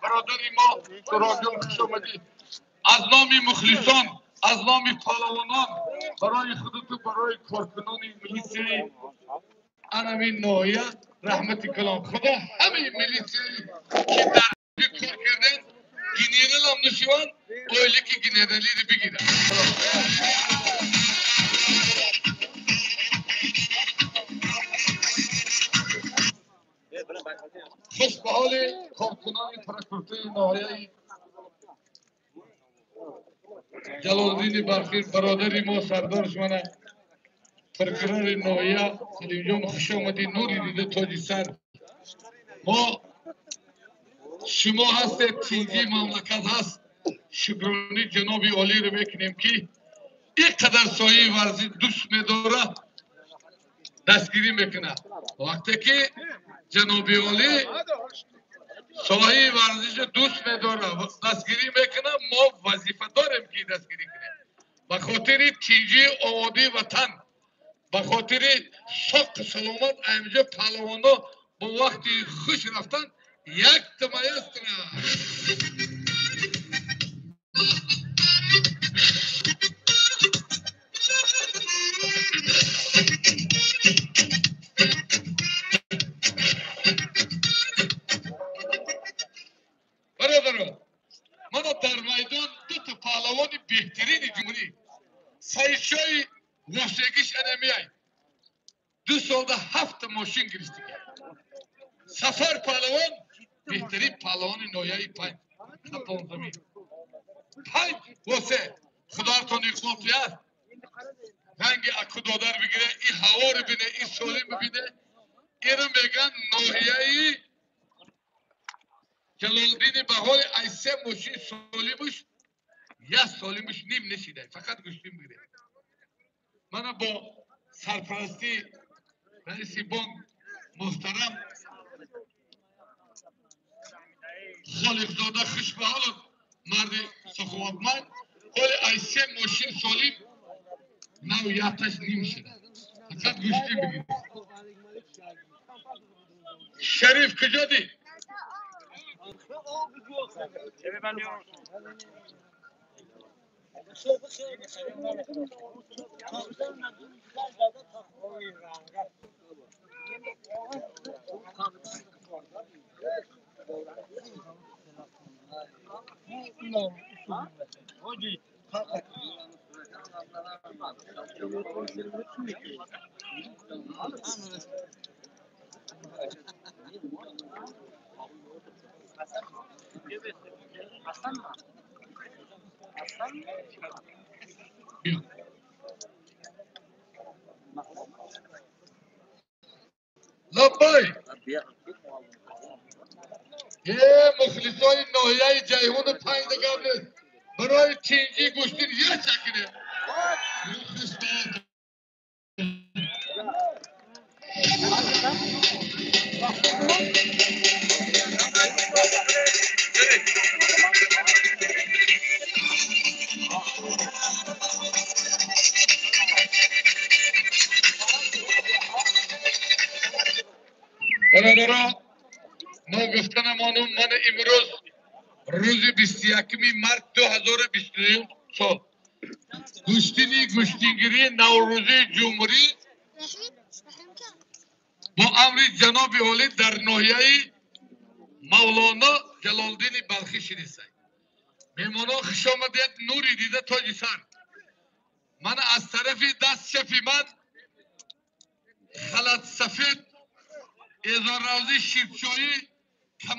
برادری ما سراجان خوش آمدید. از نام مخلصان، از نام پهلوانان، برای خودت و برای کارکنان ملیسه انمی ناحیه رحمت کلام خدا همه ملیسه که در کار کردن گنرال هم نشوان اولی که گنرالی رو بگیرن. خوش به حال کارکنان پراکورته ناحیه جلالدین بلخی برادری ما سردارش منه پرکرار ناحیه سلیم جان خوش آمدید. نوری دیده تاج سر. ما شما هستید تیجی مملکت هست. شکرانی جناب عالی رو میکنیم که اینقدر سایه ورزی دوست میداره دستگیری میکنه. وقتی که جناب عالی سایه ورزش دوست میداره دستگیری میکنه ما وظیفه داریم که دستگیری کنیم. به خاطر تیجی آبادی وطن، به خاطر صحت سلامت اینجا پهلوانا با وقتی خوش رفتن یک تمایز برادران من در میدان دو تا پهلوان بهترین جمهوری سایشای واسگیش انمیای 2 سال 7 ماشین گرفتی. سفر پهلوان بهترین پهلوان ناحیه 5 کپان زمین 5 واسه خداتون اخلاقیات رنگ اکو دادر بگیره این هوا رو بینه این سالم ببینه اینو میگن ناحیه جلالدین بهار ای 3 ماشین سالمش یک سالمش نیم نشیده فقط گوشتیم بگیره. من با سرپرستی رئیس بانک محترم خالق زاده خوش به حال مرد سخاوتمند حال ای 3 ماشین سالم نوعیتش نیم شده فقط گوشتیم بگیره. شریف کجا دی؟ لبای یه مخلصای ناحیه جیهون 5 دقیقه برای چینجی گوشتین یه چکنه برادران ما گفتن مانون من امروز روز 21 مارس 2021 سال گوشتینگیری نوروزی جمهوری با امر جناب عالی در ناحیه مولانا جلالدین بلخی شنیسته. میمانان خوش آمدید. نوری دیده تاج سر. من از طرف دست شفی من خلط سفید ازارازی شیبچایی